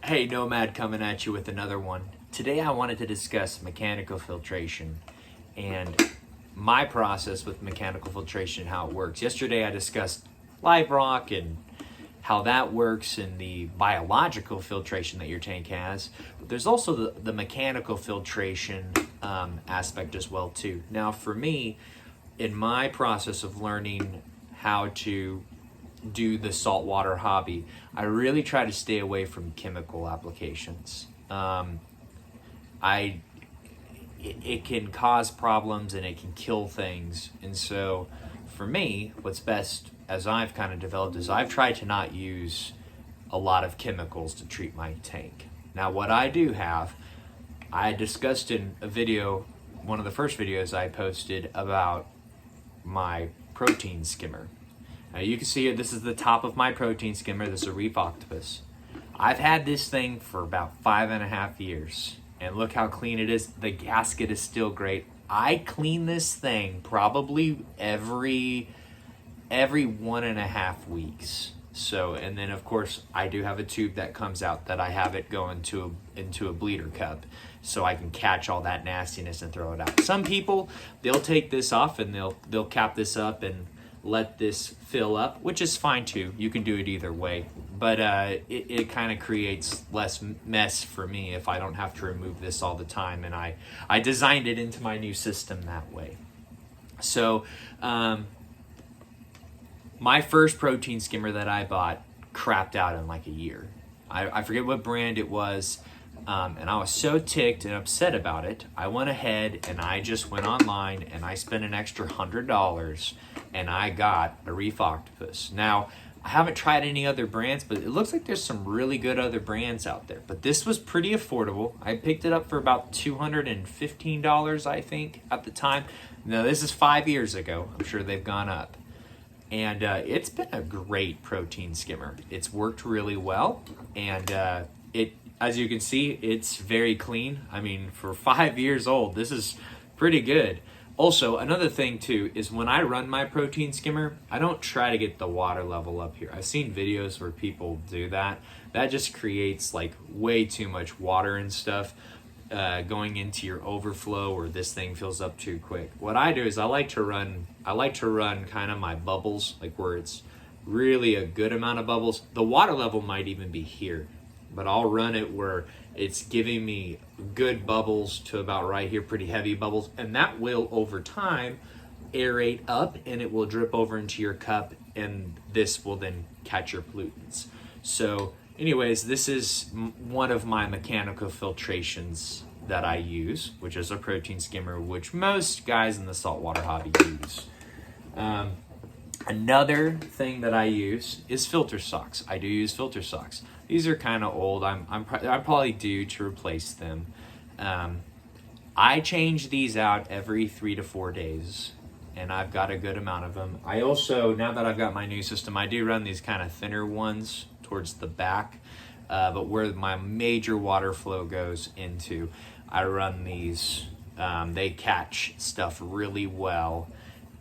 Hey, Nomad coming at you with another one. Today I wanted to discuss mechanical filtration and my process with mechanical filtration and how it works. Yesterday I discussed live rock and how that works and the biological filtration that your tank has. But there's also the mechanical filtration aspect as well too. Now for me, in my process of learning how to do the saltwater hobby, I really try to stay away from chemical applications. It can cause problems and it can kill things. And so for me, what's best, as I've kind of developed, is I've tried to not use a lot of chemicals to treat my tank. Now what I do have, I discussed in a video, one of the first videos I posted about my protein skimmer. Now you can see here, this is the top of my protein skimmer. This is a reef octopus. I've had this thing for about 5.5 years, and look how clean it is. The gasket is still great. I clean this thing probably every 1.5 weeks. So, and then of course I do have a tube that comes out that I have it go into a bleeder cup, so I can catch all that nastiness and throw it out. Some people, they'll take this off and they'll cap this up and let this fill up, which is fine too. You can do it either way, but it kind of creates less mess for me if I don't have to remove this all the time, and I designed it into my new system that way. So my first protein skimmer that I bought crapped out in like a year. I forget what brand it was, and I was so ticked and upset about it, I went ahead and I just went online and I spent an extra $100 and I got a reef octopus. Now, I haven't tried any other brands, but it looks like there's some really good other brands out there. But this was pretty affordable. I picked it up for about $215, I think, at the time. Now, this is 5 years ago. I'm sure they've gone up. And it's been a great protein skimmer. It's worked really well, and as you can see, it's very clean. I mean, for 5 years old, this is pretty good. Also, another thing too is when I run my protein skimmer, I don't try to get the water level up here. I've seen videos where people do that. That just creates like way too much water and stuff going into your overflow, or this thing fills up too quick. What I do is I like to run kind of my bubbles, like where it's really a good amount of bubbles. The water level might even be here, but I'll run it where it's giving me good bubbles to about right here, pretty heavy bubbles, and that will over time aerate up and it will drip over into your cup, and this will then catch your pollutants. So anyways, this is one of my mechanical filtrations that I use, which is a protein skimmer, which most guys in the saltwater hobby use. Another thing that I use is filter socks. I do use filter socks. These are kind of old. I'm probably due to replace them. I change these out every 3 to 4 days, and I've got a good amount of them. I also, now that I've got my new system, I do run these kind of thinner ones towards the back, but where my major water flow goes into, I run these. They catch stuff really well.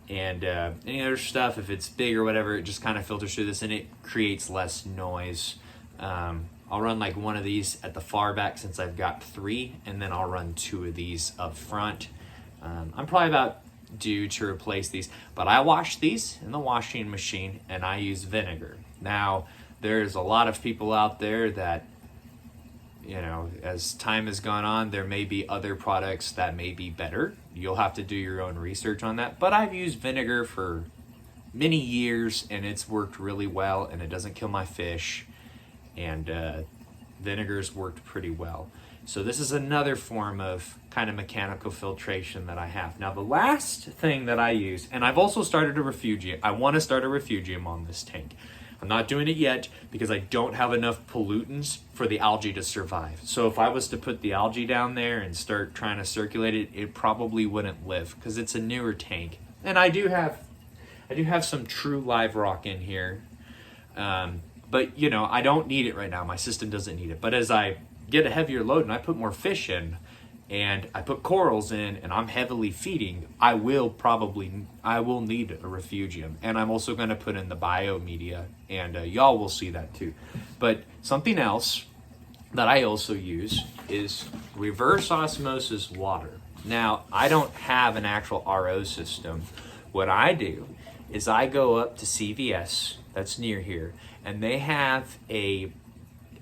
And any other stuff, if it's big or whatever, it just kind of filters through this and it creates less noise. I'll run like one of these at the far back since I've got 3, and then I'll run 2 of these up front. I'm probably about due to replace these, but I wash these in the washing machine and I use vinegar. Now, there's a lot of people out there that, you know, as time has gone on, there may be other products that may be better. You'll have to do your own research on that. But I've used vinegar for many years and it's worked really well, and it doesn't kill my fish. And vinegar's worked pretty well. So this is another form of kind of mechanical filtration that I have. Now the last thing that I use, and I've also started a refugium. I want to start a refugium on this tank. I'm not doing it yet because I don't have enough pollutants for the algae to survive. So if I was to put the algae down there and start trying to circulate it, it probably wouldn't live because it's a newer tank. And I do have some true live rock in here. But you know, I don't need it right now. My system doesn't need it. But as I get a heavier load and I put more fish in, and I put corals in, and I'm heavily feeding, I will need a refugium. And I'm also going to put in the biomedia, and y'all will see that too. But something else that I also use is reverse osmosis water. Now, I don't have an actual RO system. What I do is I go up to CVS, that's near here, and they have a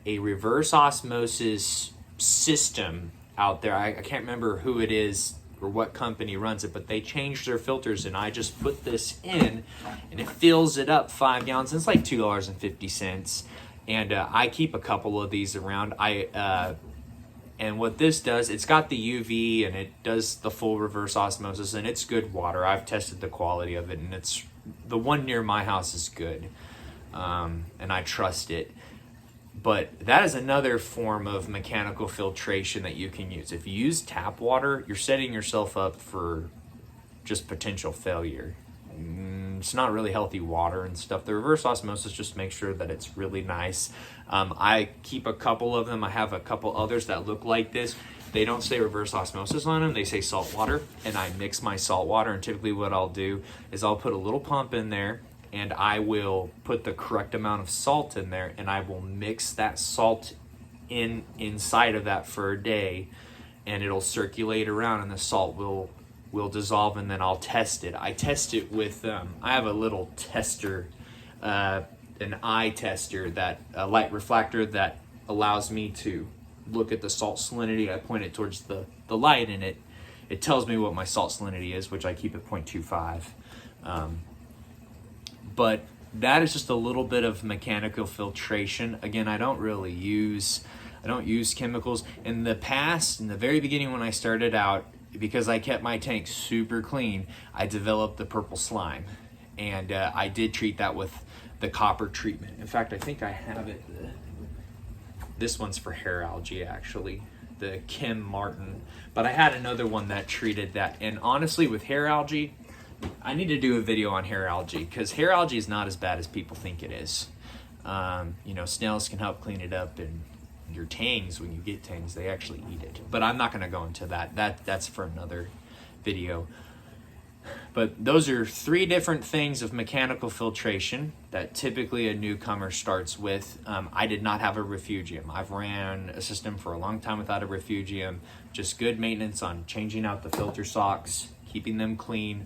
reverse osmosis system out there. I can't remember who it is or what company runs it, but they changed their filters, and I just put this in and it fills it up 5 gallons. It's like $2.50. And I keep a couple of these around. And what this does, it's got the UV and it does the full reverse osmosis, and it's good water. I've tested the quality of it, and it's the one near my house is good, and I trust it. But that is another form of mechanical filtration that you can use. If you use tap water, you're setting yourself up for just potential failure. It's not really healthy water and stuff. The reverse osmosis just makes sure that it's really nice. I keep a couple of them. I have a couple others that look like this. They don't say reverse osmosis on them. They say salt water, and I mix my salt water. And typically what I'll do is I'll put a little pump in there, and I will put the correct amount of salt in there, and I will mix that salt inside of that for a day, and it'll circulate around, and the salt will dissolve, and then I'll test it. I test it with, I have a little tester, an eye tester, a light refractor that allows me to look at the salt salinity. I point it towards the light, and it tells me what my salt salinity is, which I keep at 0.25. But that is just a little bit of mechanical filtration. Again, I don't use chemicals. In the past, in the very beginning when I started out, because I kept my tank super clean, I developed the purple slime, and I did treat that with the copper treatment. In fact, I think I have it. This one's for hair algae, actually, the Kim Martin. But I had another one that treated that. And honestly, with hair algae, I need to do a video on hair algae, because hair algae is not as bad as people think it is. Snails can help clean it up, and your tangs, when you get tangs, they actually eat it. But I'm not going to go into that. That's for another video. But those are 3 different things of mechanical filtration that typically a newcomer starts with. I did not have a refugium. I've ran a system for a long time without a refugium. Just good maintenance on changing out the filter socks, keeping them clean.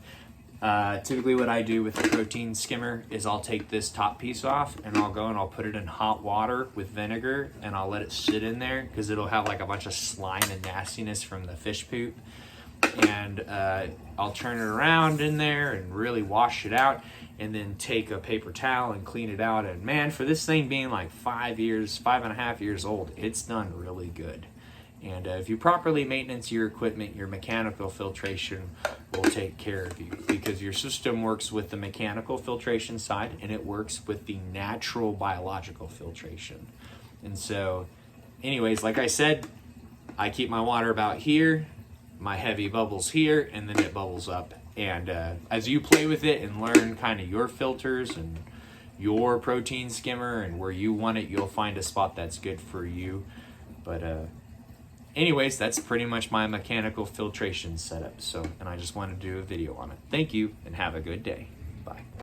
Typically what I do with the protein skimmer is I'll take this top piece off, and I'll go and I'll put it in hot water with vinegar, and I'll let it sit in there, because it'll have like a bunch of slime and nastiness from the fish poop. And I'll turn it around in there and really wash it out, and then take a paper towel and clean it out. And man, for this thing being like 5.5 years old, it's done really good. And if you properly maintenance your equipment, your mechanical filtration will take care of you, because your system works with the mechanical filtration side, and it works with the natural biological filtration. And so anyways, like I said, I keep my water about here, my heavy bubbles here, and then it bubbles up. And as you play with it and learn kind of your filters and your protein skimmer and where you want it, you'll find a spot that's good for you. But anyways, that's pretty much my mechanical filtration setup. And I just wanted to do a video on it. Thank you, and have a good day. Bye.